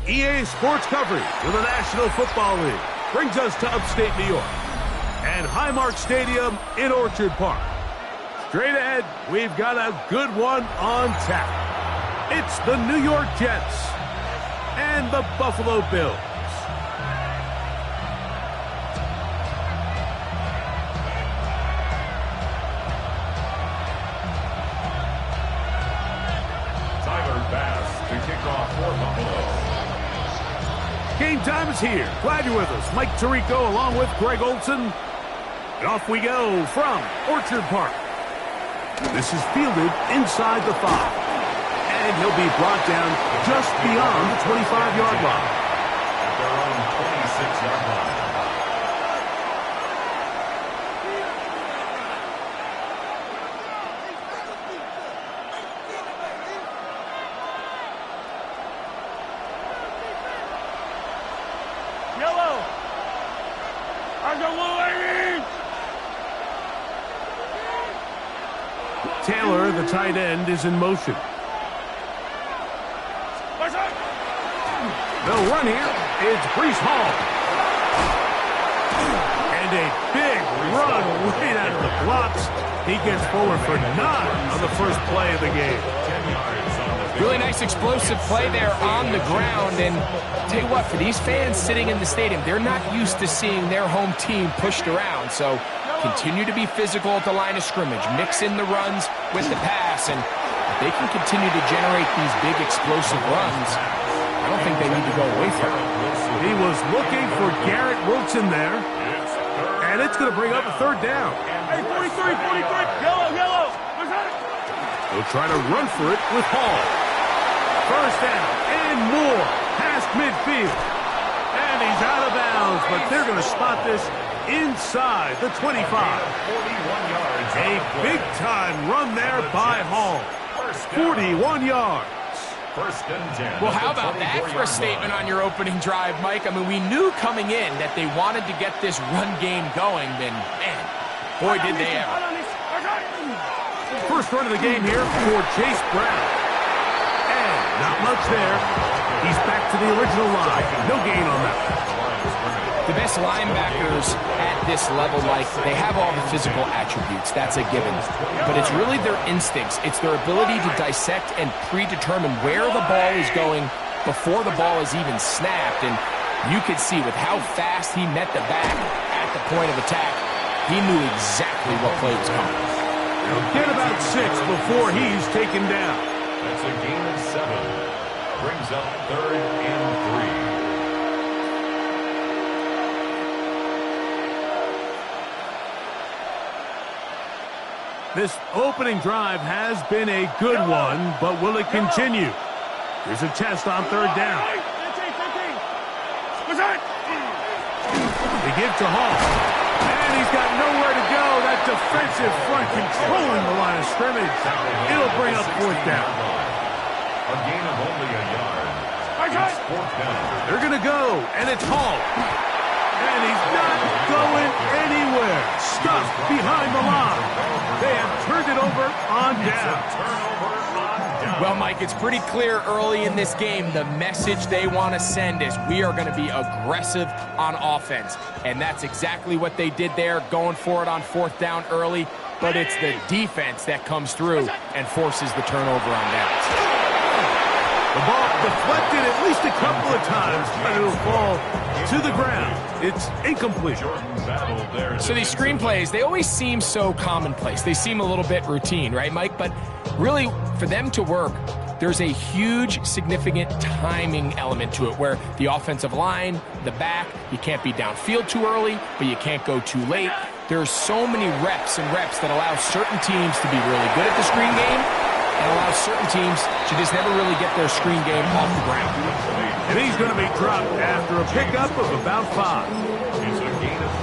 EA Sports coverage of the National Football League brings us to upstate New York and Highmark Stadium in Orchard Park. Straight ahead, we've got a good one on tap. It's the New York Jets and the Buffalo Bills. Game time is here. Glad you're with us. Mike Tirico along with Greg Olson. And off we go from Orchard Park. This is fielded inside the 5. And he'll be brought down just beyond the 25-yard line. At their own 26-yard line. Taylor, the tight end, is in motion. They'll run here. It's Breece Hall. And a big run right out of the blocks. He gets forward for 9 on the first play of the game. Really nice explosive play there on the ground. And I'll tell you what, for these fans sitting in the stadium, they're not used to seeing their home team pushed around. So continue to be physical at the line of scrimmage. Mix in the runs with the pass. And if they can continue to generate these big explosive runs, I don't think they need to go away from it. He was looking for Garrett Wilson there. And it's going to bring up a third down. Hey, 43, yellow. They'll try to run for it with Hall. First down and more past midfield. And he's out of bounds, but they're going to spot this inside the 25. 41 yards. A big-time run there by Hall. 41 yards. First and 10. Well, how about that for a statement on your opening drive, Mike? I mean, we knew coming in that they wanted to get this run game going, then, man, boy, did they ever. First run of the game here for Chase Brown. And not much there. He's back to the original line. No gain on that. The best linebackers at this level, Mike, they have all the physical attributes. That's a given. But it's really their instincts. It's their ability to dissect and predetermine where the ball is going before the ball is even snapped. And you could see with how fast he met the back at the point of attack, he knew exactly what play was coming. He'll get about 6 before he's taken down. That's a gain of 7. Brings up 3rd and 3. This opening drive has been a good one, but will it continue? Here's a test on 3rd down. They give to Hall. And he's got nowhere to go. That defensive front controlling the line of scrimmage. It'll bring up 4th down. A gain of only a yard. It's 4th down. They're going to go, and it's Hall. And he's not going anywhere. Stuck behind the line. They have turned it over on down. Well, Mike, it's pretty clear early in this game the message they want to send is we are going to be aggressive on offense. And that's exactly what they did there, going for it on 4th down early. But it's the defense that comes through and forces the turnover on downs. The ball deflected at least a couple of times, but it'll fall to the ground. It's incomplete. So these screenplays, they always seem so commonplace. They seem a little bit routine, right, Mike? But really, for them to work, there's a huge, significant timing element to it where the offensive line, the back, you can't be downfield too early, but you can't go too late. There's so many reps that allow certain teams to be really good at the screen game and allow certain teams to just never really get their screen game off the ground. And he's going to be dropped after a pickup of about 5.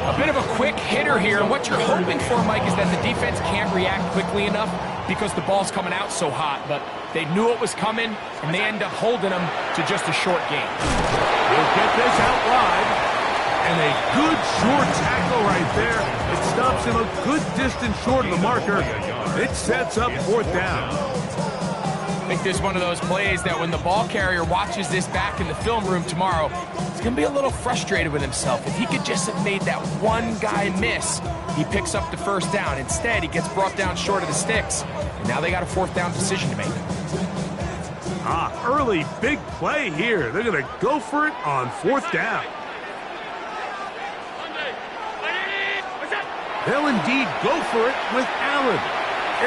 A bit of a quick hitter here, and what you're hoping for, Mike, is that the defense can't react quickly enough because the ball's coming out so hot, but they knew it was coming, and they end up holding them to just a short game. He'll get this out wide, and a good short tackle right there. It stops him a good distance short of the marker. It sets up 4th down. think this is one of those plays that when the ball carrier watches this back in the film room tomorrow, he's going to be a little frustrated with himself. If he could just have made that one guy miss, he picks up the first down. Instead, he gets brought down short of the sticks, and now they got a fourth down decision to make. Early big play here. They're going to go for it on fourth down. They'll indeed go for it with Allen.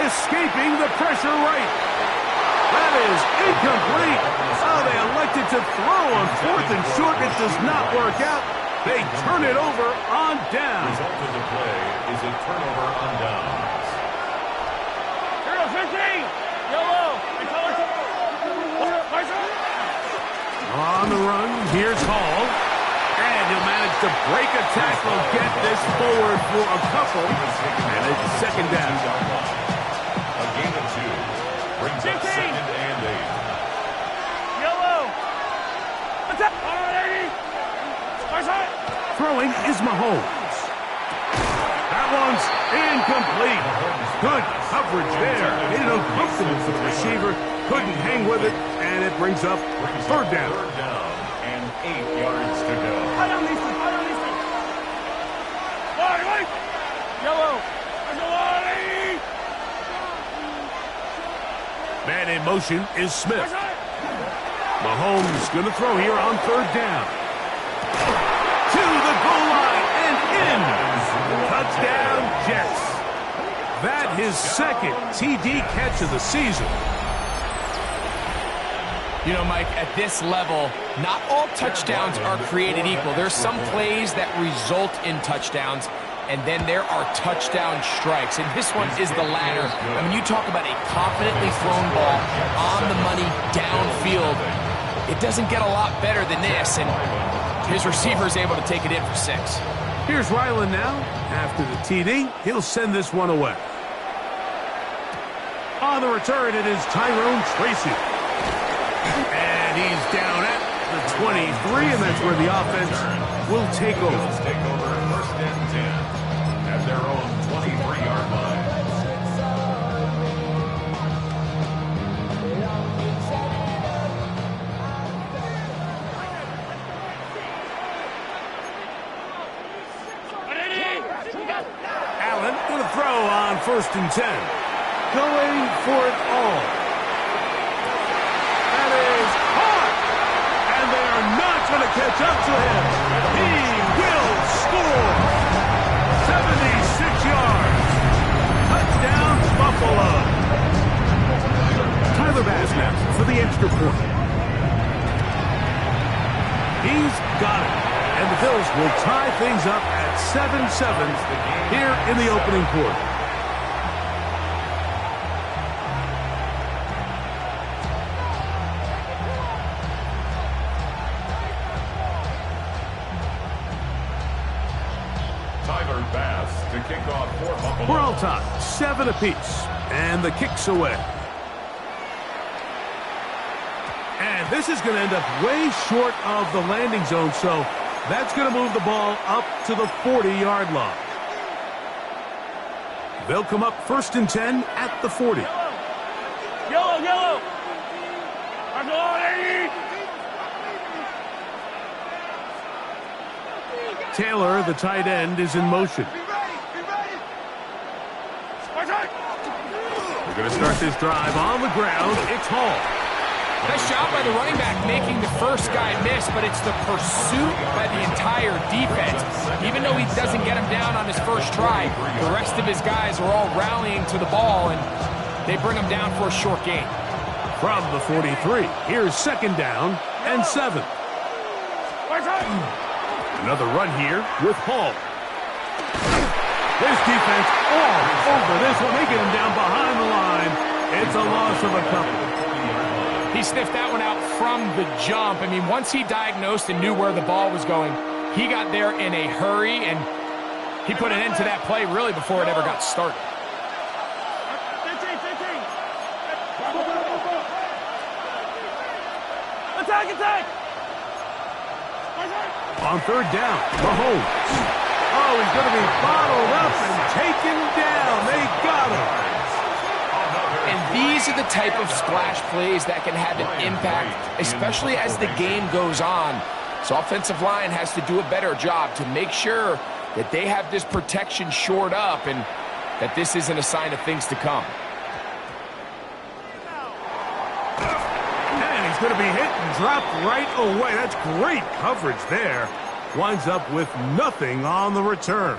Escaping the pressure right. That is incomplete. Oh, they elected to throw on fourth and short. It does not work out. They turn it over on down. The result of the play is a turnover on downs. 15. Yellow. On the run, here's Hall. And he'll manage to break a tackle, get this forward for a couple, and it's second down. A gain of 2 brings up 2nd and 8. Yellow. Attack. Throwing is Mahomes. That one's incomplete. Good coverage there. Made it uncomfortable for the receiver. Couldn't hang with it, and it brings up third down. Third down and 8 yards to go. Yellow. Man in motion is Smith. Mahomes going to throw here on third down. To the goal line and in. Touchdown, Jets. That his second TD catch of the season. You know, Mike, at this level, not all touchdowns are created equal. There's some plays that result in touchdowns, and then there are touchdown strikes. And this one is the latter. I mean, you talk about a confidently thrown ball on the money downfield. It doesn't get a lot better than this, and his receiver is able to take it in for 6. Here's Ryland now. After the TD, he'll send this one away. On the return, it is Tyrone Tracy. And he's down at the 23, and that's where the offense will take over. Take over first and 10 at their own 23-yard line. Allen going to throw on first and 10. Going for it all. That is hard. And they are not going to catch up to him. He will score. 76 yards. Touchdown, Buffalo. Tyler Bass now for the extra point. He's got it. And the Bills will tie things up at 7-7 here in the opening quarter. Tyler Bass to kick off for Buffalo. We're all tied, 7 apiece, and the kick's away. And this is going to end up way short of the landing zone, so that's going to move the ball up to the 40-yard line. They'll come up first and 10 at the 40. Yellow. Taylor, the tight end, is in motion. We're going to start this drive on the ground. It's Hall. Nice job by the running back making the first guy miss, but it's the pursuit by the entire defense. Even though he doesn't get him down on his first try, the rest of his guys are all rallying to the ball, and they bring him down for a short gain. From the 43, here's second down and 7. Another run here with Hall. This defense all over this one. They get him down behind the line. It's a loss of a couple. He sniffed that one out from the jump. I mean, once he diagnosed and knew where the ball was going, he got there in a hurry, and he put an end to that play really before it ever got started. Attack! On third down, Mahomes. Oh, he's going to be bottled up and taken down. They got him. And these are the type of splash plays that can have an impact, especially as the game goes on. So offensive line has to do a better job to make sure that they have this protection shored up and that this isn't a sign of things to come. And he's going to be hit and dropped right away. That's great coverage there. Winds up with nothing on the return.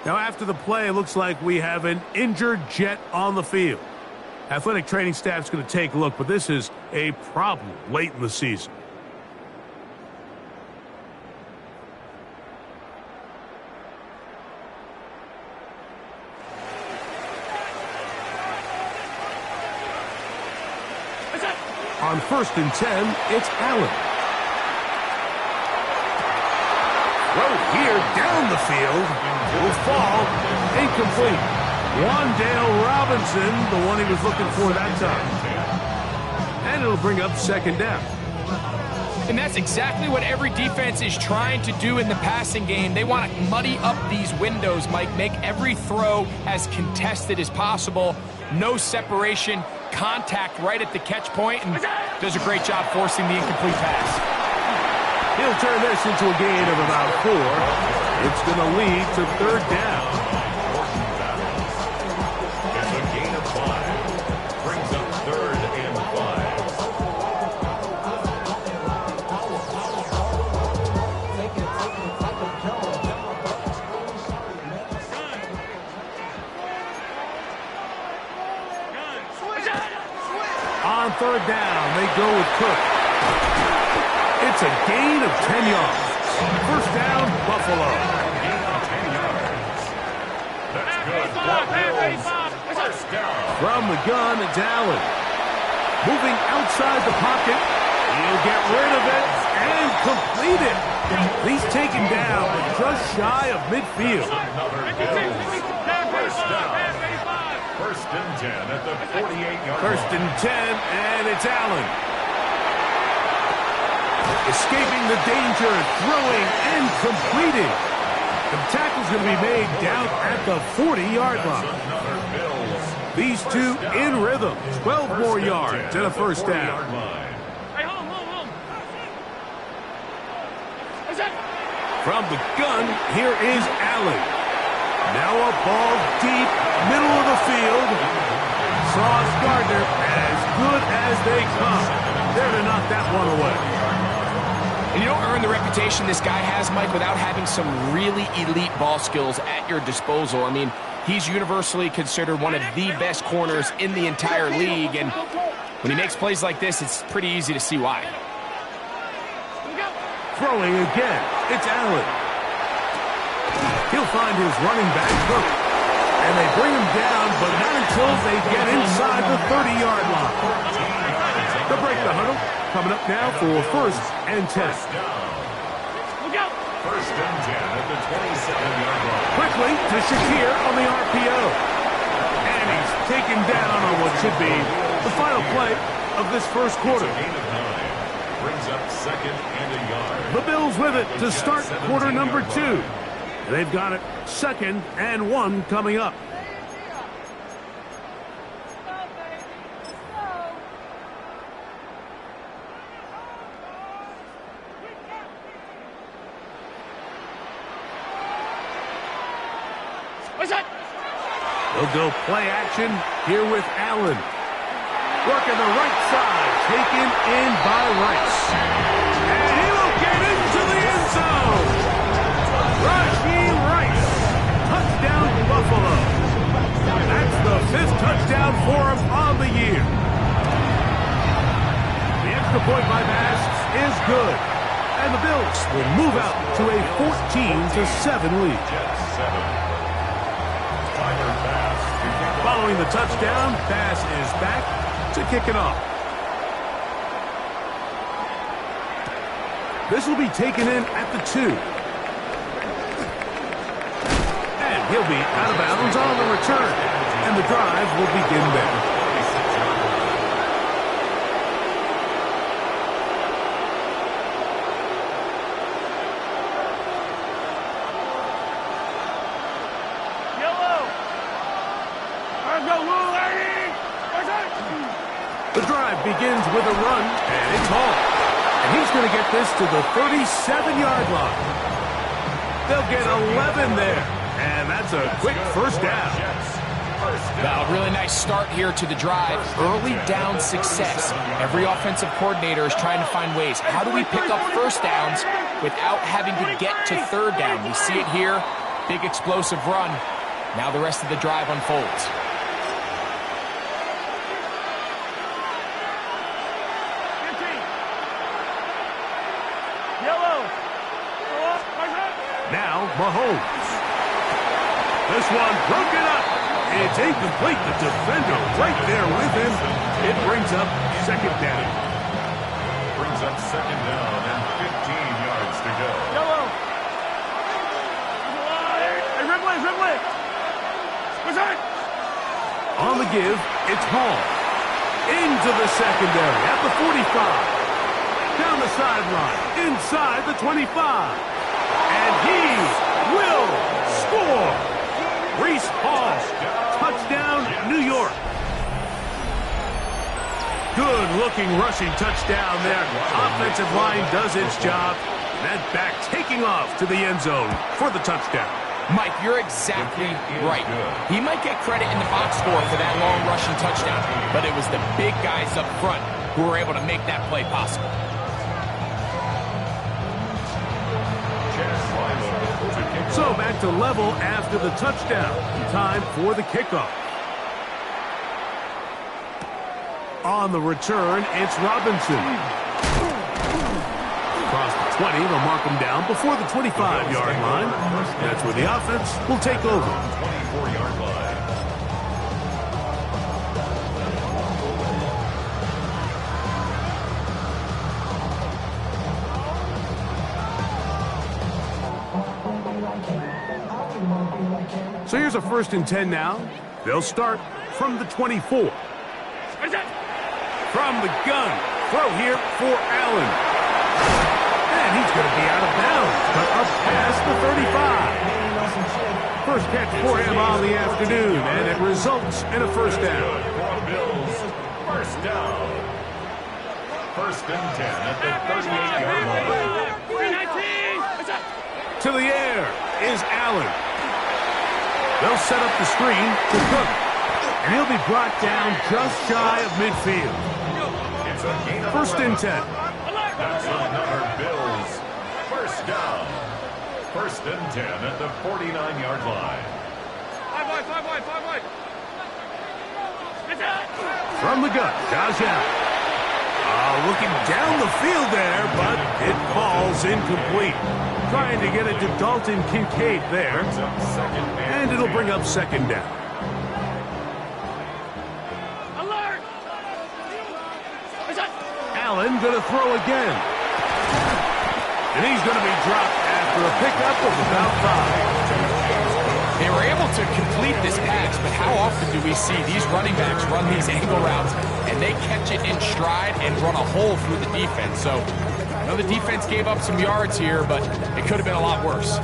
Now, after the play, it looks like we have an injured Jet on the field. Athletic training staff's going to take a look, but this is a problem late in the season. On 1st and 10, it's Allen. Throw here down the field. Will fall. Incomplete. Wandale Robinson, the one he was looking for that time. And it'll bring up 2nd down. And that's exactly what every defense is trying to do in the passing game. They want to muddy up these windows, Mike, make every throw as contested as possible. No separation, contact right at the catch point, and does a great job forcing the incomplete pass. He'll turn this into a gain of about 4. It's going to lead to 3rd down. It's a gain of 5. Brings up 3rd and 5. On 3rd down, they go with Cook. It's a gain of 10 yards. 1st down, Buffalo. Gain of 10 yards. That's good. 1st down. From the gun, it's Allen. Moving outside the pocket. He'll get rid of it and complete it. He's taken down just shy of midfield. Another Bills. 1st down. 1st and 10 at the 48-yard line. 1st and 10, and it's Allen. Escaping the danger, throwing and completing. The tackle's going to be made down at the 40-yard line. Another Bills. These two in rhythm. 12 more yards and a 1st down. Hey, hold. From the gun, here is Allen. Now a ball deep, middle of the field. Sauce Gardner, as good as they come. There to knock that one away. And you don't earn the reputation this guy has, Mike, without having some really elite ball skills at your disposal. I mean, he's universally considered one of the best corners in the entire league, and when he makes plays like this, it's pretty easy to see why. Throwing again, it's Allen. He'll find his running back, Cook, and they bring him down, but not until they get inside the 30-yard line. They'll break the huddle. Coming up now for 1st and 10. 1st and 10 at the 27-yard line. Quickly to Shakir on the RPO. And he's taken down on what should be the final play of this 1st quarter. Gain of 9. Brings up 2nd and a yard. The Bills with it to start quarter number 2. They've got it 2nd and 1 coming up. They'll go play action here with Allen. Working the right side, taken in by Rice. And he will get into the end zone. Rashee Rice, touchdown Buffalo. That's the 5th touchdown for him on the year. The extra point by Bass is good. And the Bills will move out to a 14-7 lead. Jets 7. Following the touchdown, Bass is back to kick it off. This will be taken in at the 2. And he'll be out of bounds on the return. And the drive will begin there. with a run, and it's Hall. And he's going to get this to the 37-yard line. They'll get 11 there, and that's a quick first down. Now, a really nice start here to the drive. Early down success. Every offensive coordinator is trying to find ways. How do we pick up first downs without having to get to third down? We see it here. Big explosive run. Now the rest of the drive unfolds. Now Mahomes. This one broken up. It's incomplete. The defender right there with him. It brings up second down. Brings up second down and 15 yards to go. On the give, it's Hall. Into the secondary at the 45. Down the sideline, inside the 25. And he will score. Breece Hall, touchdown, New York. Good-looking rushing touchdown there. Offensive line does its job. That back taking off to the end zone for the touchdown. Mike, you're exactly right. He might get credit in the box score for that long rushing touchdown, but it was the big guys up front who were able to make that play possible. So back to level after the touchdown. Time for the kickoff. On the return, it's Robinson. Across the 20, they'll mark him down before the 25-yard line. That's where the offense will take over. 24-yard line. So here's a 1st and 10 now. They'll start from the 24. From the gun. Throw here for Allen. And he's going to be out of bounds, but up past the 35. First catch for him on the afternoon, and it results in a first down. Bills, first down. 1st and 10 at the 38-yard line. To the air is Allen. They'll set up the screen to Cook, and he'll be brought down just shy of midfield. It's a gain of 1st and 10. That's another Bills. First down. 1st and 10 at the 49-yard line. Five wide. From the gun, Josh Allen. Looking down the field there, but it falls incomplete. Trying to get it to Dalton Kincaid there. And it'll bring up second down. Alert! Allen going to throw again. And he's going to be dropped after a pickup of about 5. They were able to complete this pass, but how often do we see these running backs run these angle routes and they catch it in stride and run a hole through the defense? So I know the defense gave up some yards here, but it could have been a lot worse.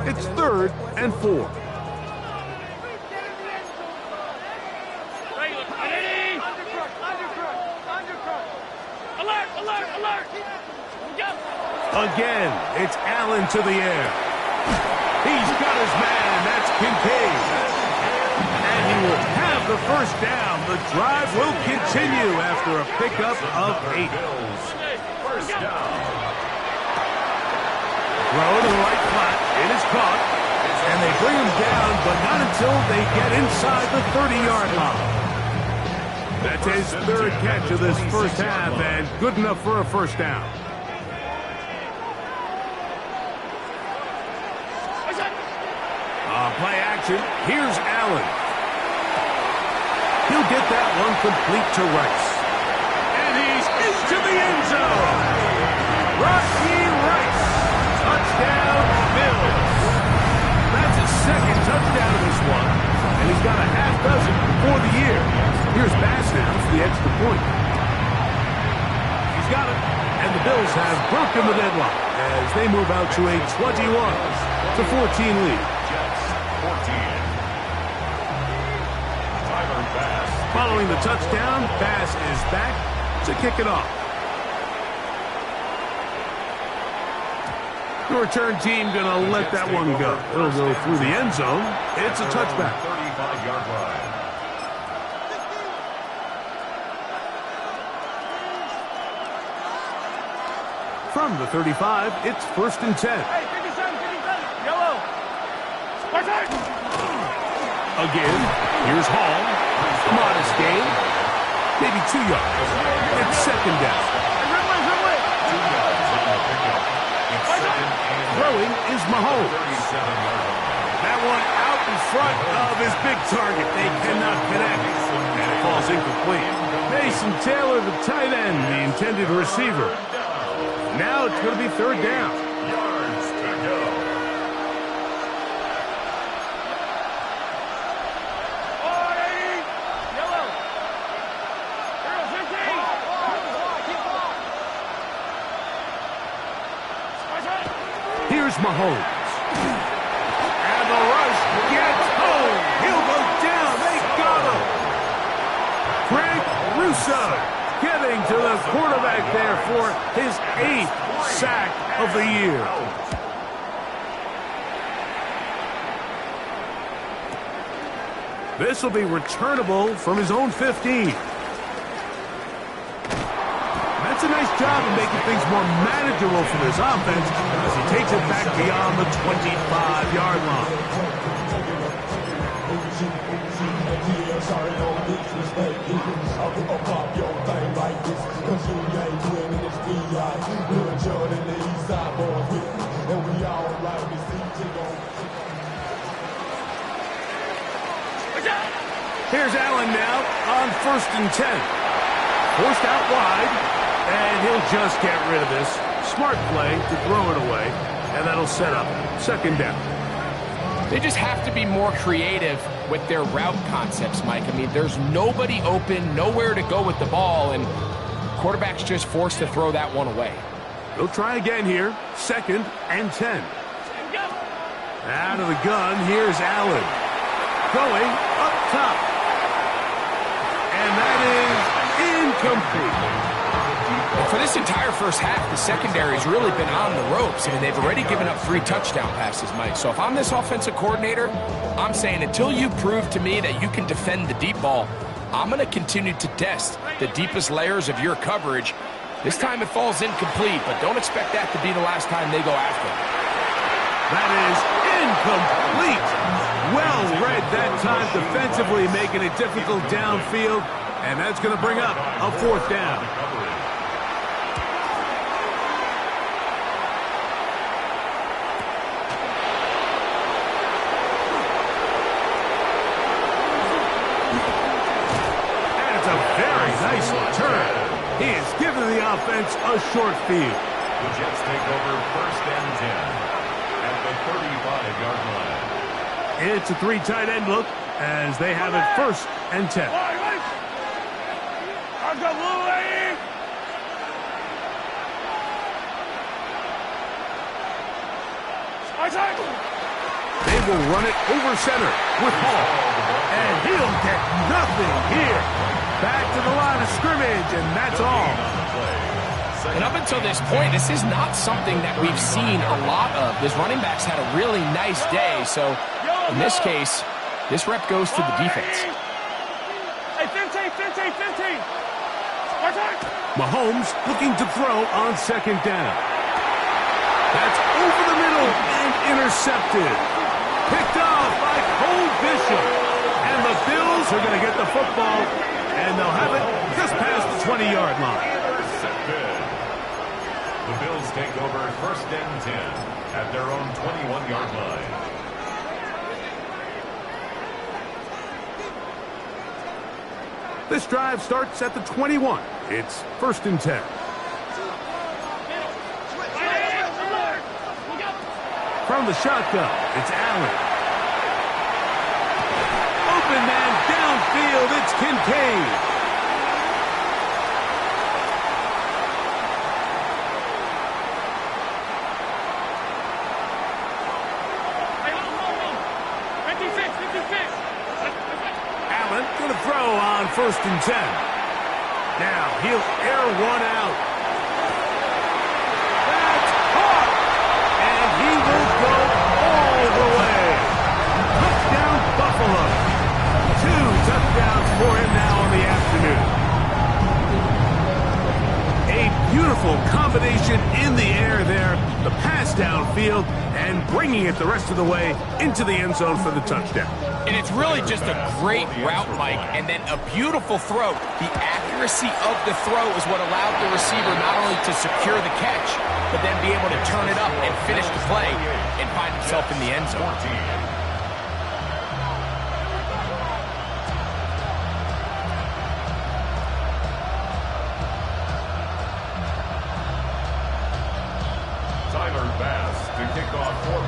It's 3rd and 4. Alert! Again, it's Allen to the air. He's got his man. That's Kincaid. And he will have the first down. The drive will continue after a pickup of 8. First down. Throw to the right flat. It is caught. And they bring him down, but not until they get inside the 30-yard line. That's his 3rd catch of this first half, and good enough for a first down. Play action. Here's Allen. He'll get that one complete to Rice. And he's into the end zone. Rashee Rice. Touchdown, Bills. That's his 2nd touchdown of this one. And he's got a half dozen for the year. Here's Bass now for the extra point. He's got it. And the Bills have broken the deadlock as they move out to a 21-14 lead. 14. Tyler Bass Following the touchdown, pass is back to kick it off. The return team going to let that one go. It'll go through the end zone. It's a touchback. 35-yard line. From the 35, it's 1st and 10. Hey, 57, 57. Yellow. Again, here's Hall. Modest gain. Maybe 2 yards. It's 2nd down. Throwing is Mahomes. That one out in front of his big target. They cannot connect. And it falls incomplete. Mason Taylor, the tight end, the intended receiver. Now it's going to be 3rd down. Yards to go. Yellow. Here's Mahomes. And the rush gets home. He'll go down. They got him. Greg Russo getting to the quarterback there for his 8th sack of the year. This will be returnable from his own 15. That's a nice job of making things more manageable for this offense as he takes it back beyond the 25-yard line. Here's Allen now on 1st and 10. Forced out wide, and he'll just get rid of this. Smart play to throw it away, and that'll set up 2nd down. They just have to be more creative with their route concepts, Mike. I mean, there's nobody open, nowhere to go with the ball, and quarterback's just forced to throw that one away. They'll try again here. 2nd and 10. Out of the gun, here's Allen. Going up top. And that is incomplete. And for this entire first half, the secondary's really been on the ropes. I mean, they've already given up 3 touchdown passes, Mike. So if I'm this offensive coordinator, I'm saying until you prove to me that you can defend the deep ball, I'm going to continue to test the deepest layers of your coverage. This time it falls incomplete, but don't expect that to be the last time they go after it. That is incomplete. Well read that time defensively, making it difficult downfield, and that's going to bring up a 4th down. And it's a very nice return. He has given the offense a short field. The Jets take over 1st and 10 at the 35-yard line. It's a 3 tight end look as they have it 1st and 10. They will run it over center with Hall. And he'll get nothing here. Back to the line of scrimmage, and that's all. And up until this point, this is not something that we've seen a lot of. This running back's had a really nice day, so in this case, this rep goes to the defense. Hey, 15. Mahomes looking to throw on 2nd down. That's over the middle and intercepted. Picked off by Cole Bishop. And the Bills are going to get the football, and they'll have it just past the 20-yard line. The Bills take over 1st and 10 at their own 21-yard line. This drive starts at the 21. It's 1st and 10. From the shotgun, it's Allen. Open man downfield, it's Kincaid. Allen going to throw on first and 10. Now he'll air one out. That's caught! And he will go all the way. Touchdown, Buffalo. 2 touchdowns for him now on the afternoon. A beautiful combination in the air there. The pass downfield and bringing it the rest of the way into the end zone for the touchdown. And it's really just a great route, Mike, and then a beautiful throw. The accuracy of the throw is what allowed the receiver not only to secure the catch, but then be able to turn it up and finish the play and find himself in the end zone.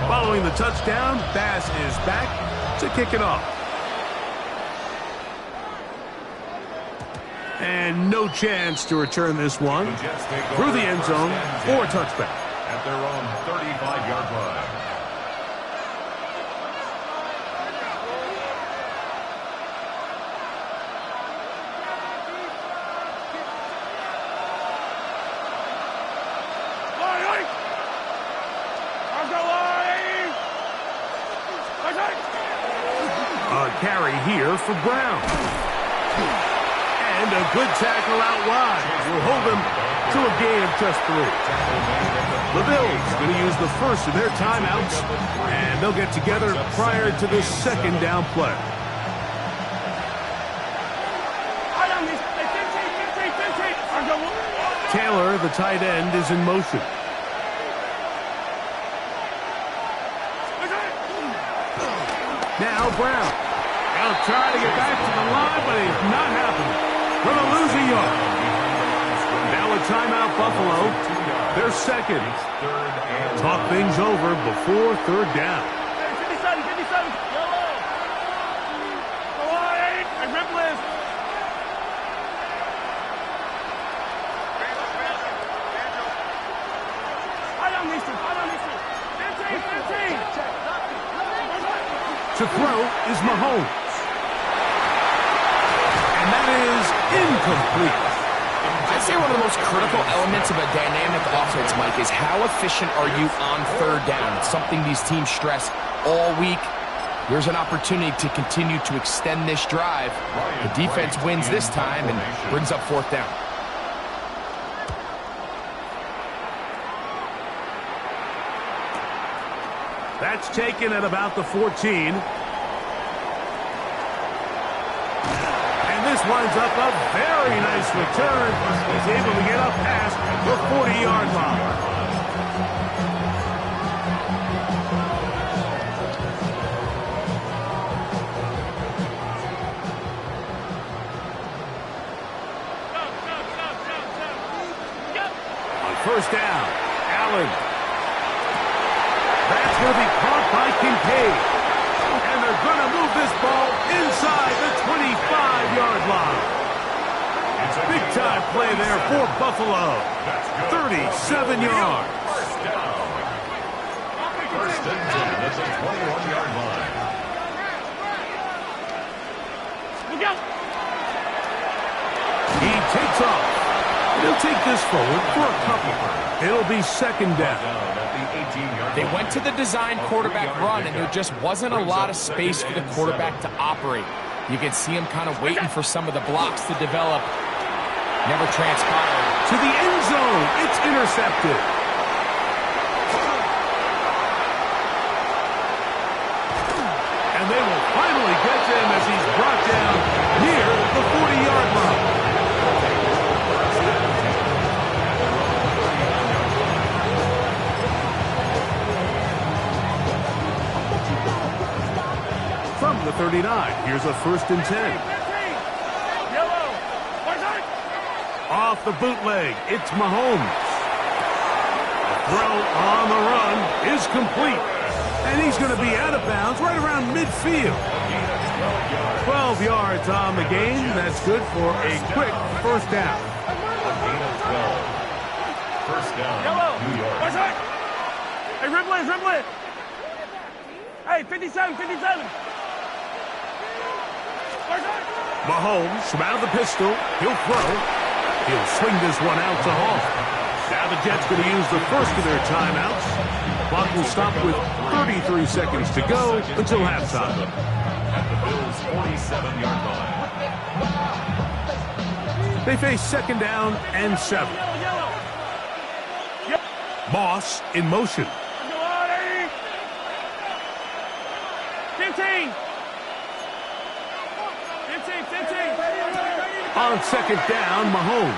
Following the touchdown, Bass is back to kick it off. And no chance to return this one through the end zone for a touchback. At their own 35-yard line. A carry here for Brown. And a good tackle out wide will hold them to a gain of just 3. The Bills going to use the first of their timeouts, and they'll get together prior to the second down play. Taylor, the tight end, is in motion. Now Brown. They'll try to get back to the line, but it's not happening. Gonna lose a yard. Now a timeout, Buffalo. They're second. Talk things over before third down. 57, 57. Yellow. And Ripley's. I don't need to. 15. To throw is Mahomes. And that is incomplete. I'd say one of the most critical elements of a dynamic offense, Mike, is how efficient are you on third down? It's something these teams stress all week. There's an opportunity to continue to extend this drive. The defense wins this time and brings up fourth down. That's taken at about the 14. And this winds up a very nice return. He's able to get up past the 40-yard line. On first down, Allen. That's going to be caught by Kincaid. And they're going to move this ball inside the 25-yard line. Big-time play there for Buffalo. 37 yards. First and 10 at the 21-yard line. He takes off. He'll take this forward for a couple. It'll be second down. They went to the design quarterback run, and there just wasn't a lot of space for the quarterback to operate. You can see him kind of waiting for some of the blocks to develop. Never transpired. To the end zone. It's intercepted. And they will finally get to him as he's brought down near the 40-yard line. From the 39, here's a first and 10. Off the bootleg, it's Mahomes. The throw on the run is complete. And he's going to be out of bounds right around midfield. 12 yards on the game. That's good for a quick first down. First down, New York. Hey, Ripley. Hey, 57. Mahomes from out of the pistol. He'll throw. He'll swing this one out to Hall. Now the Jets going to use the first of their timeouts. Clock will stop with 33 seconds to go until halftime. At the Bills' 47-yard line. They face second down and 7. Moss in motion. 15. On second down, Mahomes.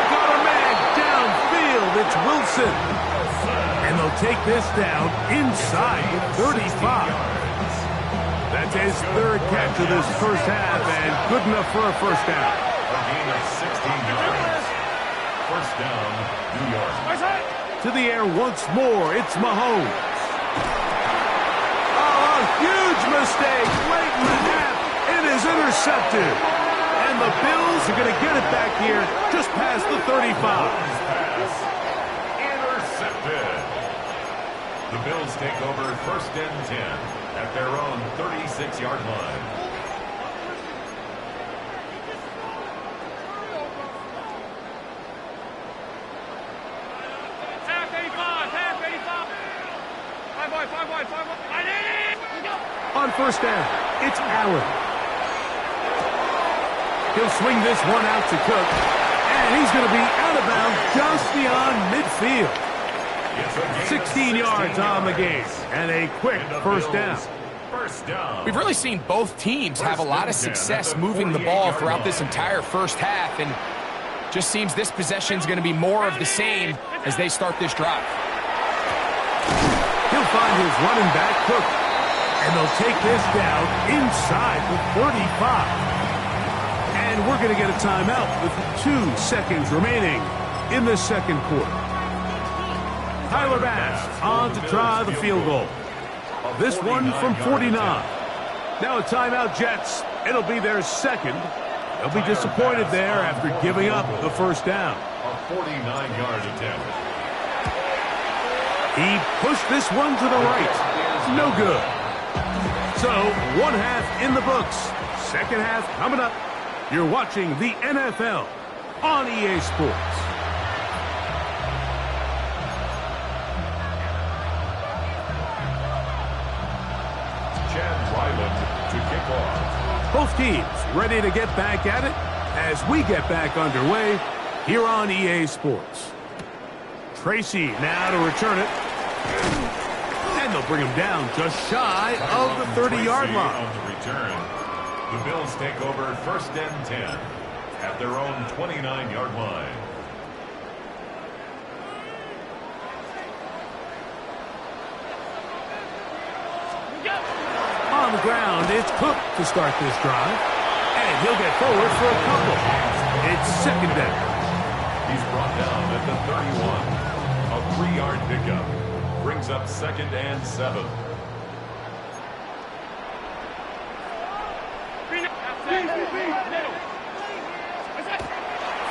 Got a man downfield. It's Wilson. And they'll take this down inside the 35. That's his third catch of this first half and good enough for a first down. A gain of 16 yards. First down, New York. To the air once more. It's Mahomes. Oh, a huge mistake late in the half. It is intercepted. And the Bills are going to get it back here just past the 35. Pass intercepted. The Bills take over first and 10 at their own 36-yard line. On first down, it's Allen. He'll swing this one out to Cook, and he's going to be out of bounds just beyond midfield. 16 yards on the game, and a quick first down. We've really seen both teams have a lot of success moving the ball throughout this entire first half, and just seems this possession is going to be more of the same as they start this drive. He'll find his running back, Cook, and they'll take this down inside the 35. And we're going to get a timeout with 2 seconds remaining in the second quarter. Tyler Bass on to try the field goal. This one from 49. Now a timeout, Jets. It'll be their second. They'll be disappointed there after giving up the first down. A 49-yard attempt. He pushed this one to the right. No good. So, one half in the books. Second half coming up. You're watching the NFL on EA Sports. Chad Ryland to kick off. Both teams ready to get back at it as we get back underway here on EA Sports. Tracy now to return it. And they'll bring him down just shy of the 30-yard line. On the return, the Bills take over first and 10 at their own 29-yard line. On the ground, it's Cook to start this drive. And he'll get forward for a couple. It's second down. He's brought down at the 31. A 3-yard pickup. Brings up second and 7.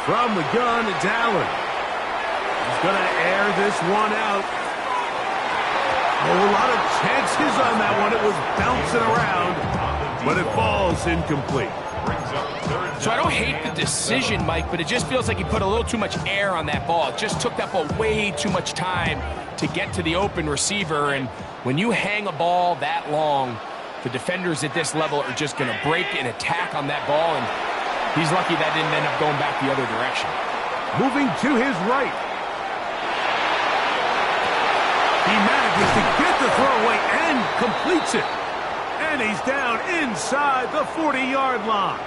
From the gun, it's Allen. He's going to air this one out. Oh, a lot of chances on that one. It was bouncing around, but it falls incomplete. So I don't hate the decision, Mike, but it just feels like he put a little too much air on that ball. It just took that ball way too much time to get to the open receiver, and when you hang a ball that long, the defenders at this level are just going to break and attack on that ball, and he's lucky that didn't end up going back the other direction. Moving to his right. He manages to get the throwaway and completes it. And he's down inside the 40-yard line.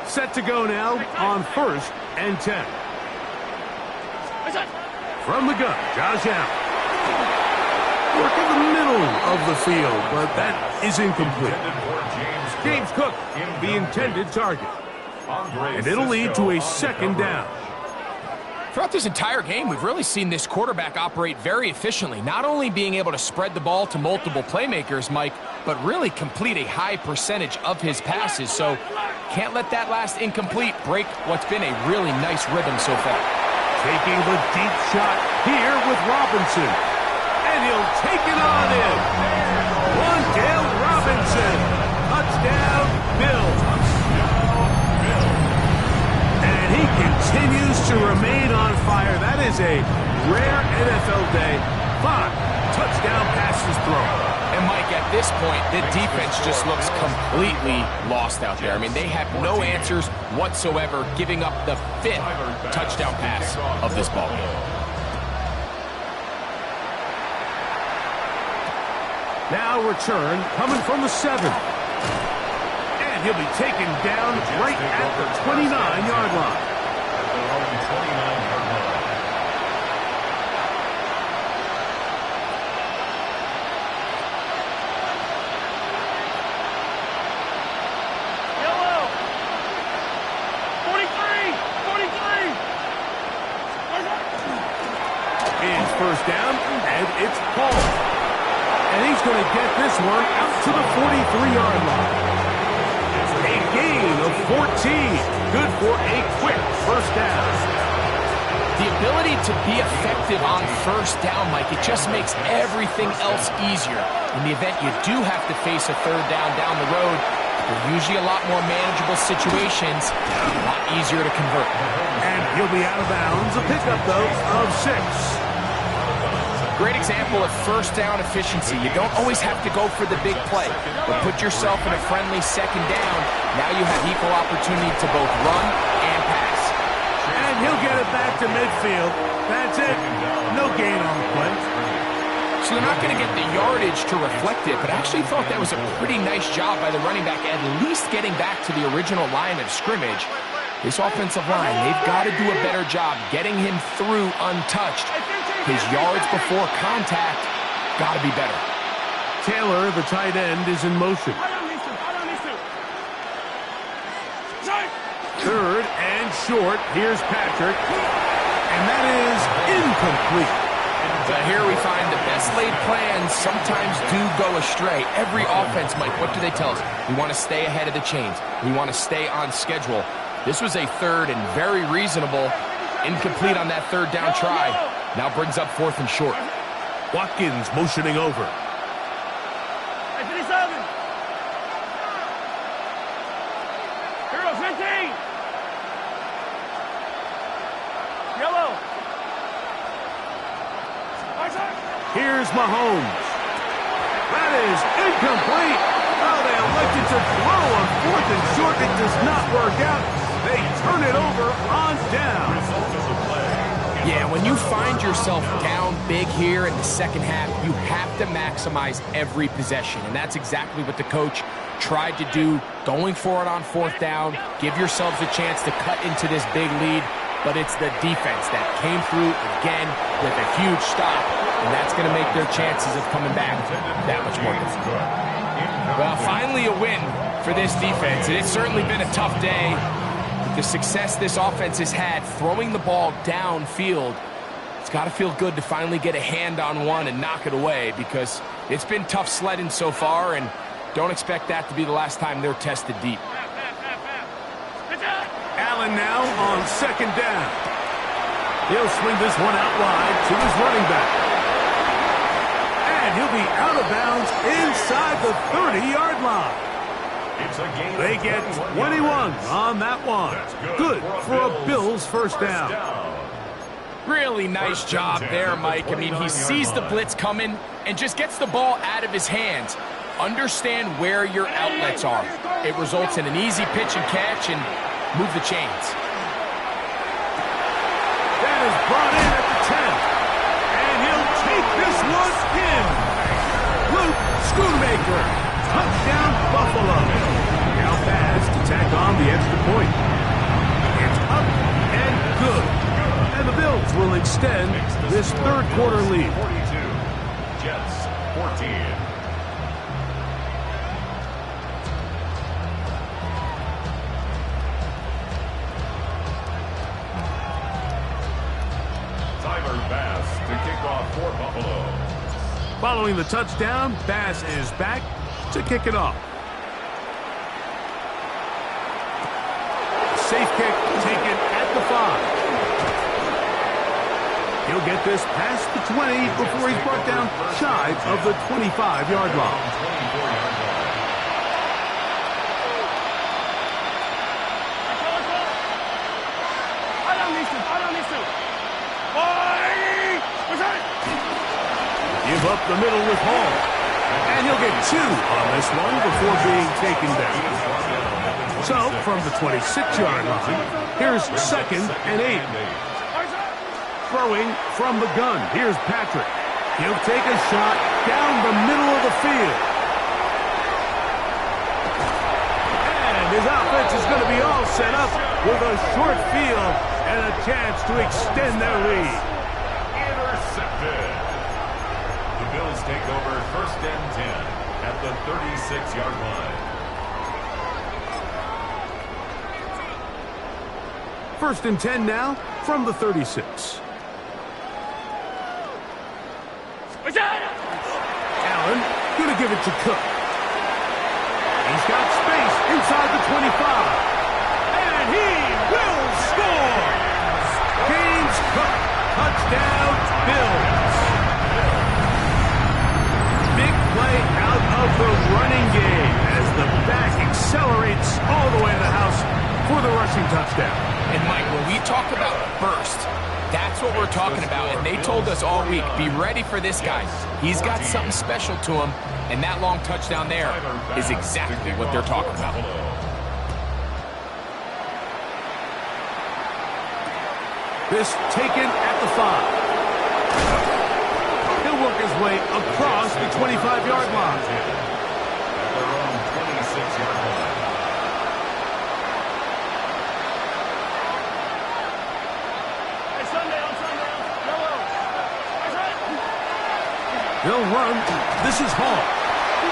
Set to go now on first and 10. From the gun, Josh Allen. Work in the middle of the field, but that is incomplete. James Cook, the intended target. And it'll lead to a second down. Throughout this entire game, we've really seen this quarterback operate very efficiently, not only being able to spread the ball to multiple playmakers, Mike, but really complete a high percentage of his passes. So can't let that last incomplete break what's been a really nice rhythm so far. Taking the deep shot here with Robinson. And he'll take it on in. Wandale Robinson. A Touchdown, Bills. And he continues to remain on fire. That is a rare NFL day. 5 touchdown passes thrown. And Mike, at this point, the defense just looks completely lost out there. I mean, they have no answers whatsoever, giving up the 5th touchdown pass of this ball game. Now return coming from the 7. And he'll be taken down right at the 29-yard line. At their own 29-yard line. Yellow. 43. 43. Is first down, and it's Paul. And he's going to get this one out to the 43-yard line. A gain of 14. Good for a quick first down. The ability to be effective on first down, Mike, it just makes everything else easier. In the event you do have to face a third down the road, they're usually a lot more manageable situations, a lot easier to convert. And he'll be out of bounds. A pickup, though, of 6. Great example of first down efficiency. You don't always have to go for the big play, but put yourself in a friendly second down. Now you have equal opportunity to both run and pass. And he'll get it back to midfield. That's it. No gain on the play. So they're not going to get the yardage to reflect it, but I actually thought that was a pretty nice job by the running back, at least getting back to the original line of scrimmage. This offensive line, they've got to do a better job getting him through untouched. His yards before contact got to be better. Taylor, the tight end, is in motion. Third and short. Here's Patrick. And that is incomplete. But here we find the best laid plans sometimes do go astray. Every offense, Mike, what do they tell us? We want to stay ahead of the chains. We want to stay on schedule. This was a third and very reasonable. Incomplete on that third down try. Now brings up 4th and short. Watkins motioning over. Hey, 57. Here goes 15. Yellow. Here's Mahomes. That is incomplete. Oh, they elected to throw on 4th and short. It does not work out. They turn it over on down. Result of the play. Yeah, when you find yourself down big here in the second half, you have to maximize every possession. And that's exactly what the coach tried to do, going for it on 4th down. Give yourselves a chance to cut into this big lead. But it's the defense that came through again with a huge stop. And that's going to make their chances of coming back that much more difficult. Well, finally a win for this defense. And it's certainly been a tough day. The success this offense has had throwing the ball downfield, it's got to feel good to finally get a hand on one and knock it away, because it's been tough sledding so far, and don't expect that to be the last time they're tested deep. Allen now on 2nd down. He'll swing this one out wide to his running back. And he'll be out of bounds inside the 30-yard line. They get 21 on that one. Good for a Bills first down. Really nice job there, Mike. I mean, he sees the blitz coming and just gets the ball out of his hands. Understand where your outlets are. It results in an easy pitch and catch and move the chains. That is brought in at the 10. And he'll take this one in. Luke Schoonmaker. Touchdown, Buffalo. Now pass to tack on the extra point. It's up and good. And the Bills will extend this third quarter lead. 42. Jets 14. Tyler Bass to kick off for Buffalo. Following the touchdown, Bass is back to kick it off. Safe kick taken at the 5. He'll get this past the 20 before he's brought down shy of the 25-yard line. Give up the middle with Hall. And he'll get 2 on this one before being taken down. So, from the 26-yard line, here's 2nd and 8. Throwing from the gun, here's Patrick. He'll take a shot down the middle of the field. And his offense is going to be all set up with a short field and a chance to extend their lead. Intercepted. The Bills take over 1st and 10 at the 36-yard line. 1st and 10 now from the 36. Allen gonna give it to Cook. He's got space inside the 25. And he will score! James Cook, touchdown Bills. Big play out of the running game as the back accelerates all the way to the house for the rushing touchdown. And Mike, when we talk about burst, that's what we're talking about. And they told us all week, be ready for this guy. He's got something special to him. And that long touchdown there is exactly what they're talking about. This taken at the 5. He'll work his way across the 25-yard line. At their own 26-yard line. He'll run. This is Hall.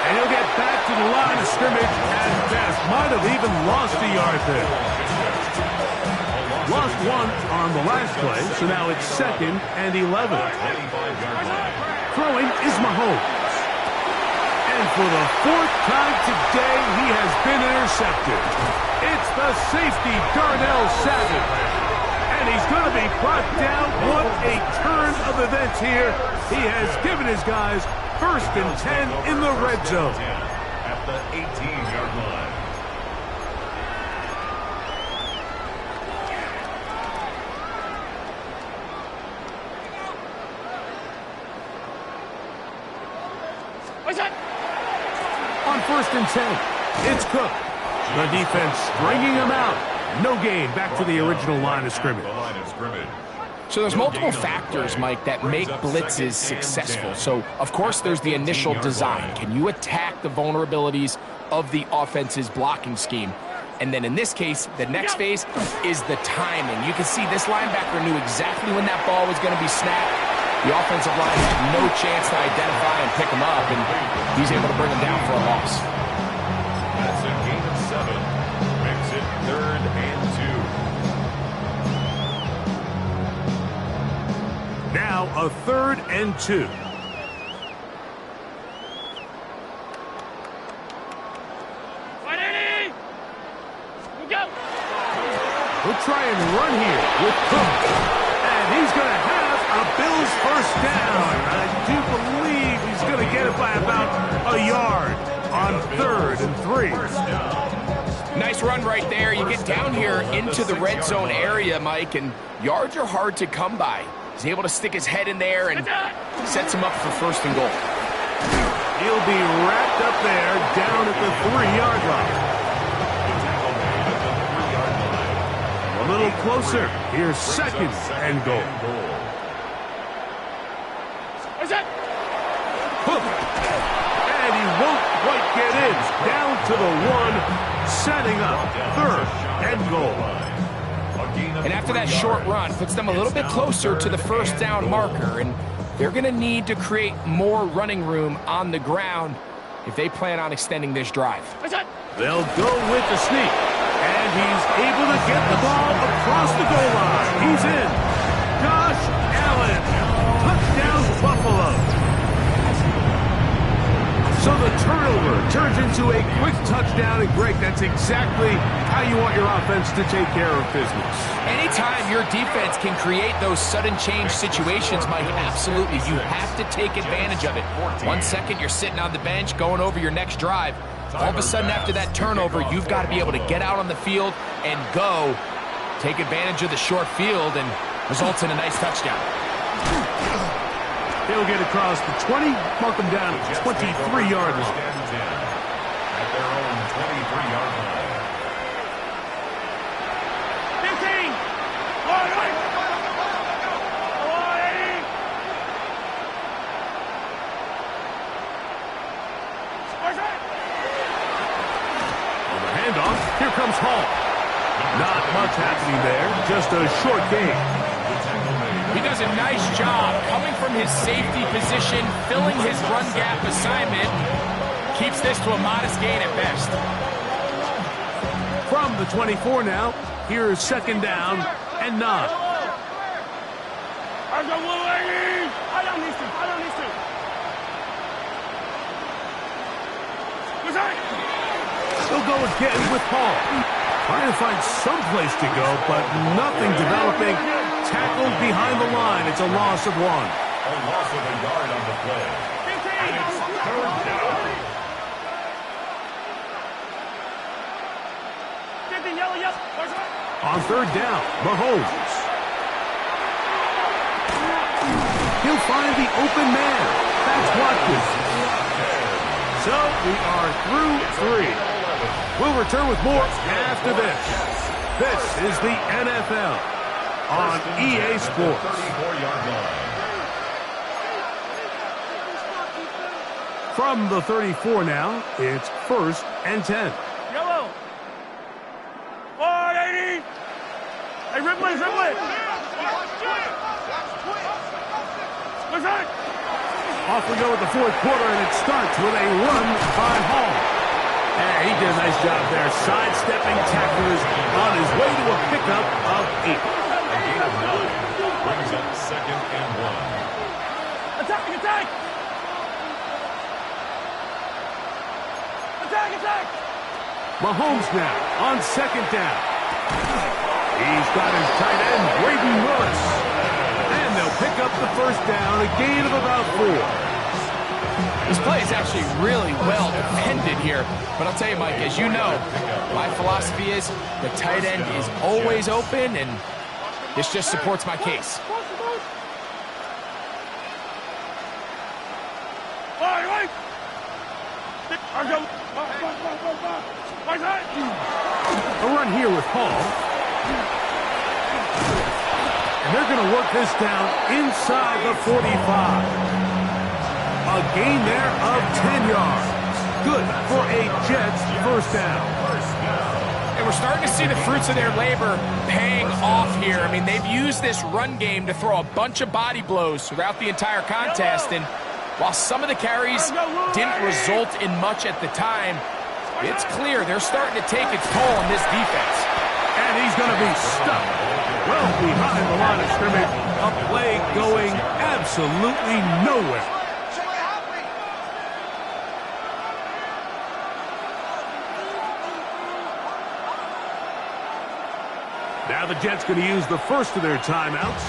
And he'll get back to the line of scrimmage at best. Might have even lost a yard there. Lost 1 on the last play, so now it's 2nd and 11. Throwing is Mahomes. And for the 4th time today, he has been intercepted. It's the safety, Darnell Savage. And he's going to be brought down. What a turn of events here. He has given his guys 1st and 10 in the red zone. At the 18-yard line. On 1st and 10, it's Cook. The defense stringing him out. No gain back to the original line of scrimmage. So there's multiple factors, Mike, that make blitzes successful. So, of course, there's the initial design. Can you attack the vulnerabilities of the offense's blocking scheme? And then in this case, the next phase is the timing. You can see this linebacker knew exactly when that ball was going to be snapped. The offensive line had no chance to identify and pick him up, and he's able to bring him down for a loss. That's a gain of 7. Makes it 3rd and 2. Now a 3rd and 2. We'll try and run here with Cook. And he's going to have a Bills 1st down. I do believe he's going to get it by about a yard on 3rd and 3. Nice run right there. You get down here into the red zone area, Mike, and yards are hard to come by. He's able to stick his head in there and sets him up for 1st and goal. He'll be wrapped up there down at the 3-yard line. A little closer. Here's 2nd and goal. Hook. And he won't quite get in. Down to the 1, setting up 3rd and goal. And after that short run, puts them a little bit closer to the 1st down marker. And they're going to need to create more running room on the ground if they plan on extending this drive. They'll go with the sneak. And he's able to get the ball across the goal line. He's in. Josh Allen. Touchdown, Buffalo. So the turnover turns into a quick touchdown. And, Greg, that's exactly how you want your offense to take care of business. Anytime your defense can create those sudden change situations, Mike, absolutely, you have to take advantage of it. 1 second, you're sitting on the bench, going over your next drive. All of a sudden, after that turnover, you've got to be able to get out on the field and go. Take advantage of the short field and Results in a nice touchdown. He'll get across the 20, mark him down at the 23-yard line. At their own 23-yard line. 15. Right. On the handoff, here comes Hall. Not much happening there, just a short gain. He does a nice job coming from his safety position, filling his run gap assignment. Keeps this to a modest gain at best. From the 24 now, here is second down and 9. I don't need to. What's that? He'll go again with Hall. Trying to find some place to go, but nothing developing. Tackled behind the line. It's a loss of 1. A loss of a yard on the play. 15. And it's third down. 15, yellow, yes. On third down, Mahomes. He'll find the open man. That's Watkins. So we are through 3. We'll return with more after this. This is the NFL on EA Sports. 34-yard line. From the 34 now, it's 1st and 10. Yellow. 180. Hey, Ripley. What's that? Off we go with the 4th quarter, and it starts with a run by Hall. And he did a nice job there, sidestepping tacklers on his way to a pickup of 8. A gain of 9 brings up 2nd and 1. Attack. Mahomes now on 2nd down. He's got his tight end, Braden Willis. And they'll pick up the 1st down, a gain of about 4. This play is actually really well defended here. But I'll tell you, Mike, as you know, my philosophy is the tight end is always open, and this just supports my case. A run here with Hall. And they're going to work this down inside the 45. A gain there of 10 yards. Good for a Jets 1st down. And we're starting to see the fruits of their labor paying off here. I mean, they've used this run game to throw a bunch of body blows throughout the entire contest. And while some of the carries didn't result in much at the time, it's clear they're starting to take its toll on this defense. And he's going to be stuck well behind the line of scrimmage. A play going absolutely nowhere. Now the Jets going to use the first of their timeouts,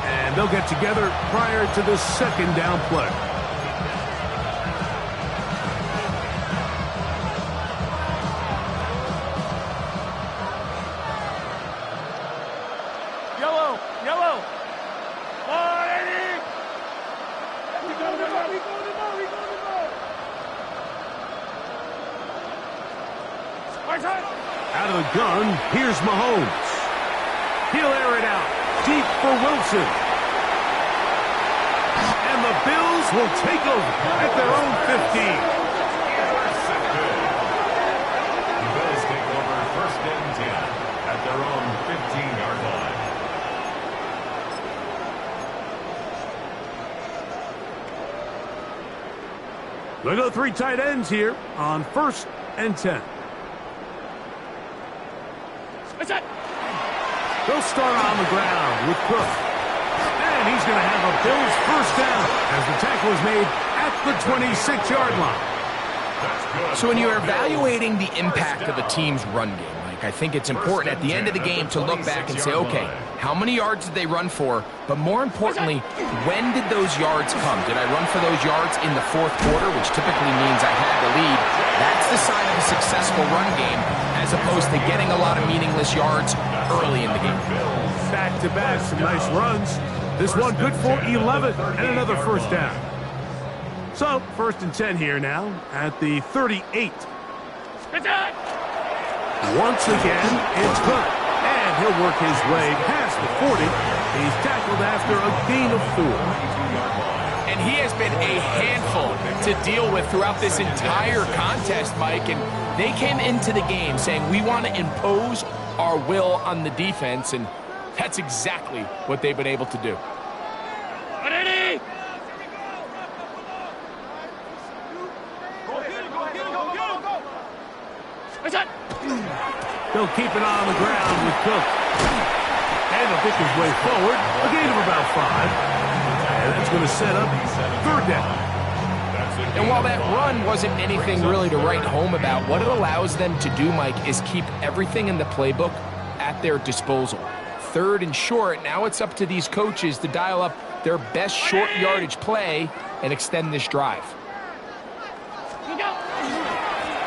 and they'll get together prior to the 2nd down play. Yellow. 180. We go to Out of the gun, here's Mahomes. He'll air it out deep for Wilson. And the Bills will take over at their own 15. Intercepted. The Bills take over 1st and 10 at their own 15-yard line. They go 3 tight ends here on 1st and 10. What's that? They'll start on the ground with Cook. And he's going to have a Bills 1st down as the tackle is made at the 26-yard line. So when you're evaluating the impact of a team's run game, Mike, I think it's important at the end of the game to look back and say, okay, how many yards did they run for? But more importantly, when did those yards come? Did I run for those yards in the 4th quarter, which typically means I had the lead? That's the sign of a successful run game, as opposed to getting a lot of meaningless yards early in the game. back-to-back, some nice runs. This one good for 11 and another first down. So, 1st and 10 here now at the 38. Once again, it's Cook. And he'll work his way past the 40. He's tackled after a gain of 4. And he has been a handful to deal with throughout this entire contest, Mike. And they came into the game saying, we want to impose our will on the defense. And that's exactly what they've been able to do. He'll keep it on the ground with Cook. And he'll pick his way forward. A gain of about 5. And that's going to set up 3rd down. And while that run wasn't anything really to write home about, what it allows them to do, Mike, is keep everything in the playbook at their disposal. 3rd and short, now it's up to these coaches to dial up their best short yardage play and extend this drive.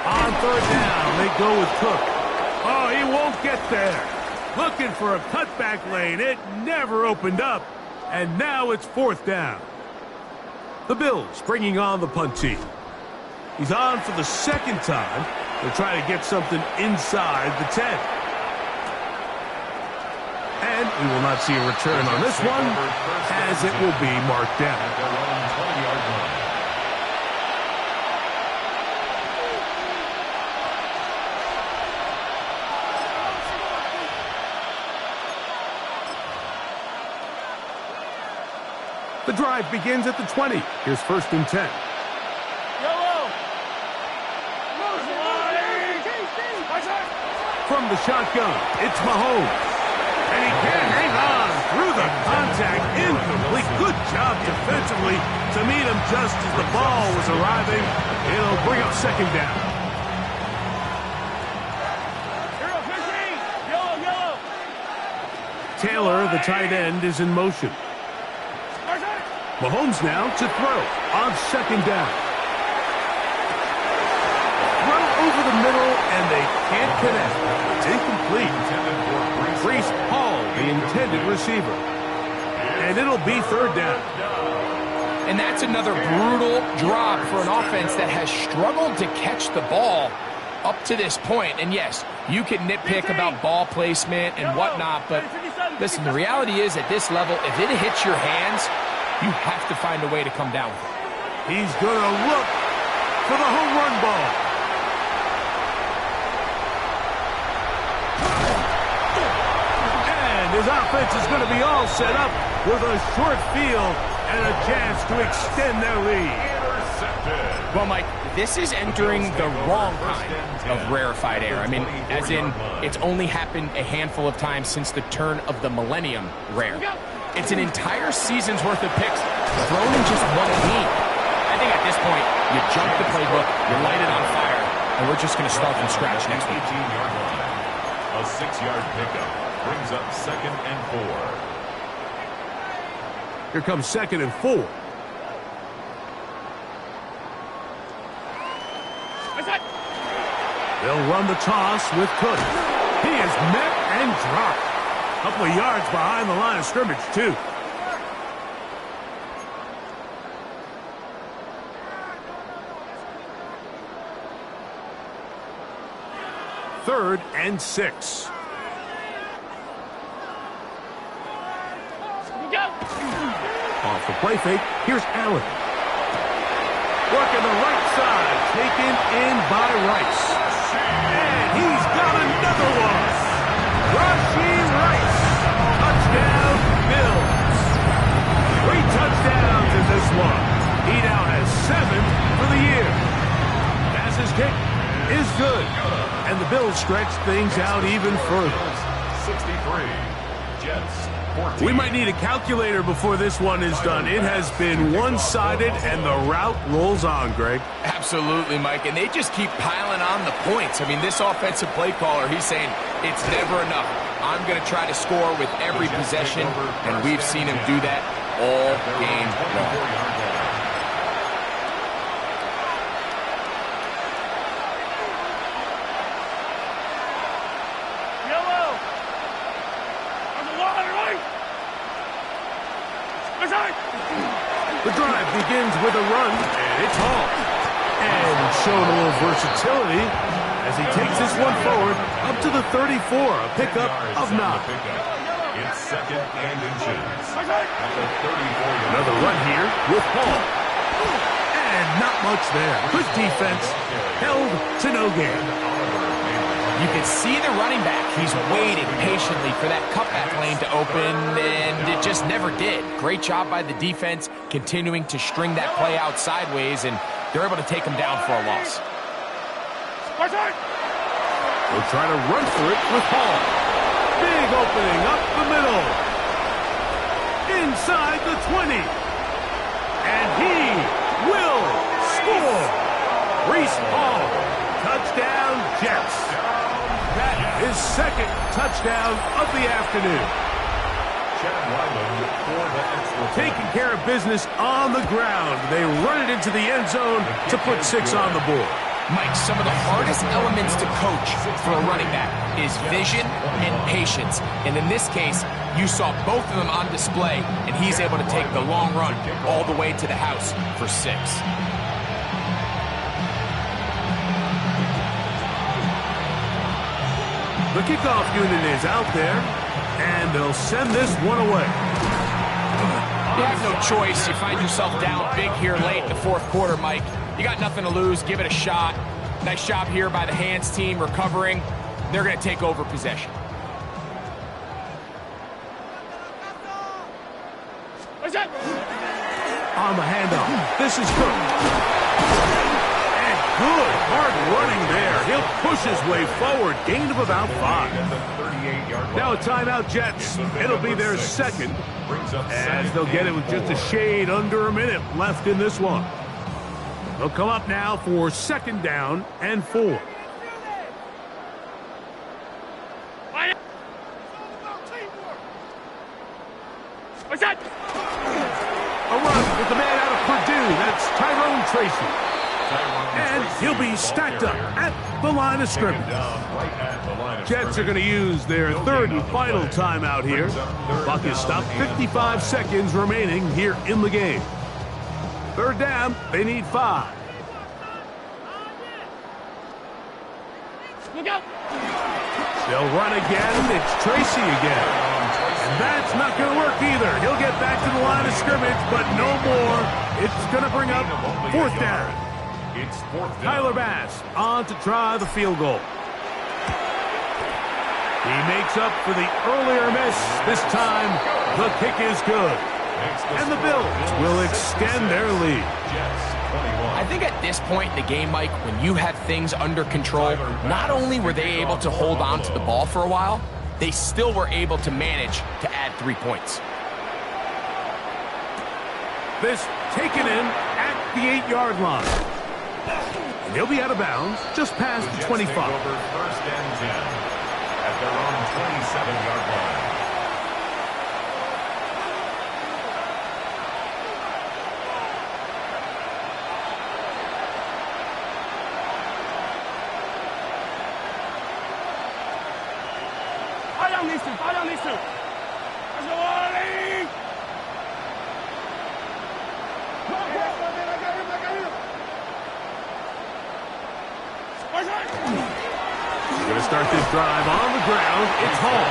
On 3rd down, they go with Cook. Oh, he won't get there. Looking for a cutback lane. It never opened up. And now it's 4th down. The Bills bringing on the punt team. He's on for the 2nd time. They'll try to get something inside the 10. And we will not see a return on this one, as it will be marked down. The drive begins at the 20. Here's 1st and 10. From the shotgun, it's Mahomes. And he can't hang on through the contact. Incomplete. Good job defensively to meet him just as the ball was arriving. It'll bring up 2nd down. Taylor, the tight end, is in motion. Mahomes now to throw on 2nd down. Throw over the middle, and they can't connect. It's incomplete. Breece Hall, the intended receiver. And it'll be 3rd down. And that's another brutal drop for an offense that has struggled to catch the ball up to this point. And yes, you can nitpick about ball placement and whatnot, but listen, the reality is at this level, if it hits your hands, you have to find a way to come down with it. He's going to look for the home run ball. And his offense is going to be all set up with a short field and a chance to extend their lead. Well, Mike, this is entering the wrong kind of rarefied air. I mean, as in, it's only happened a handful of times since the turn of the millennium rare. It's an entire season's worth of picks thrown in just one game. I think at this point, you jump the playbook, you light it on fire, and we're just going to start from scratch next week. 18-yard line. A 6-yard pickup brings up 2nd and 4. Here comes 2nd and 4. They'll run the toss with Cook. He is met and dropped. A couple of yards behind the line of scrimmage, too. Third and 6. Off the play fake, here's Allen. Working the right side, taken in by Rice. And he's got another one. Rashee Rice. Touchdown, Bills. 3 touchdowns in this one. He now has 7 for the year. Passes kick is good. And the Bills stretch things out even further. 63. Jets. 14. We might need a calculator before this one is done. It has been one-sided, and the route rolls on, Greg. Absolutely, Mike, and they just keep piling on the points. I mean, this offensive play caller, he's saying it's never enough. I'm going to try to score with every possession, and we've seen him do that all game long. The drive begins with a run, and it's Hall. And showing a little versatility as he takes this one forward up to the 34, a pickup of 9. It's second and inches. At the 34. Another run here with Hall. And not much there. Good defense. Held to no gain. You can see the running back. He's waiting patiently for that cutback lane to open, and it just never did. Great job by the defense, continuing to string that play out sideways, and they're able to take him down for a loss. They'll try to run for it with Hall. Big opening up the middle. Inside the 20. And he will score. Reese Hall. Touchdown, Jets. That is second touchdown of the afternoon. Taking care of business on the ground. They run it into the end zone to put 6 on the board. Mike, some of the hardest elements to coach for a running back is vision and patience. And in this case, you saw both of them on display, and he's able to take the long run all the way to the house for 6. The kickoff unit is out there, and they'll send this one away. You have no choice. You find yourself down big here late in the fourth quarter, Mike. You got nothing to lose. Give it a shot. Nice job here by the hands team recovering. They're going to take over possession. On the handoff, this is good. And good, hard running there. He'll push his way forward. Gain of about 5. Now a timeout, Jets. It'll be their second, as they'll get it with just a shade under a minute left in this one. They'll come up now for second down and 4. A run with the man out of Purdue. That's Tyrone Tracy. And he'll be stacked up at the line of scrimmage. Jets are going to use their third and final timeout here. Clock is stopped. 55 seconds remaining here in the game. Third down, they need 5. They'll run again. It's Tracy again. And that's not going to work either. He'll get back to the line of scrimmage, but no more. It's going to bring up 4th down. It's 4th down. Tyler Bass on to try the field goal. He makes up for the earlier miss. This time, the kick is good. And the Bills will extend their lead. I think at this point in the game, Mike, when you have things under control, not only were they able to hold on to the ball for a while, they still were able to manage to add 3 points. This taken in at the 8-yard line. And he'll be out of bounds just past the 25. First and 10 at their own 27-yard line. We're going to start this drive on the ground. It's Hall.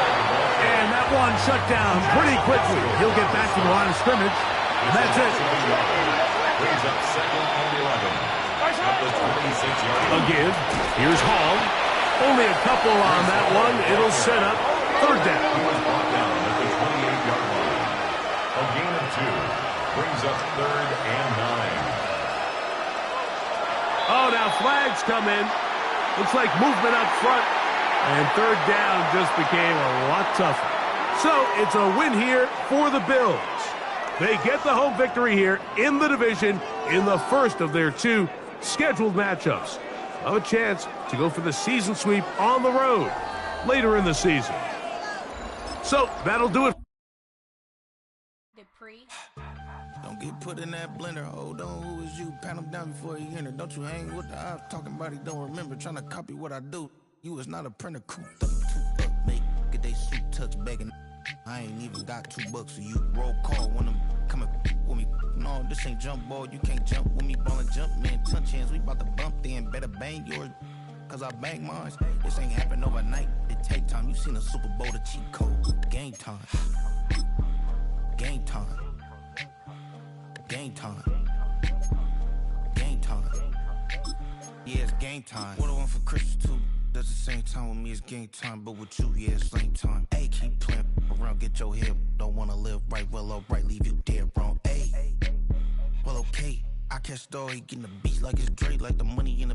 And that one shut down pretty quickly. He'll get back to the line of scrimmage. And that's it. Brings up second and 11. At the 26-yard line. Again, here's Hall. Only a couple on that one. It'll set up third down. He was brought down at the 28-yard line. A gain of 2. Brings up third and 9. Oh, now flags come in. Looks like movement up front. And third down just became a lot tougher. So it's a win here for the Bills. They get the home victory here in the division in the first of their 2 scheduled matchups. Have a chance to go for the season sweep on the road later in the season. So that'll do it. Don't get put in that blender. Hold on, who is you? Pat him down before he enter. Don't you hang with the ops talking about he don't remember. Trying to copy what I do. You is not a printer. Cooped up, too up, make. Get they suit tucks begging. I ain't even got $2, so you roll call when them come and with me. No, this ain't jump ball, you can't jump with me. Ballin' jump, man, touch hands, we bout to bump then. Better bang yours, cause I bang mine. This ain't happen overnight, it take time. You seen a Super Bowl, the cheat code. Game time. Game time. Game time. Game time. Yeah, it's game time. What I want for Christmas too. That's the same time with me, it's game time. But with you, yeah, it's same time. Hey, keep playing around, get your head. Don't wanna live right, well, alright, leave you dead wrong. Hey, well, okay. I catch the dog, he getting the beat like it's Dre, like the money in the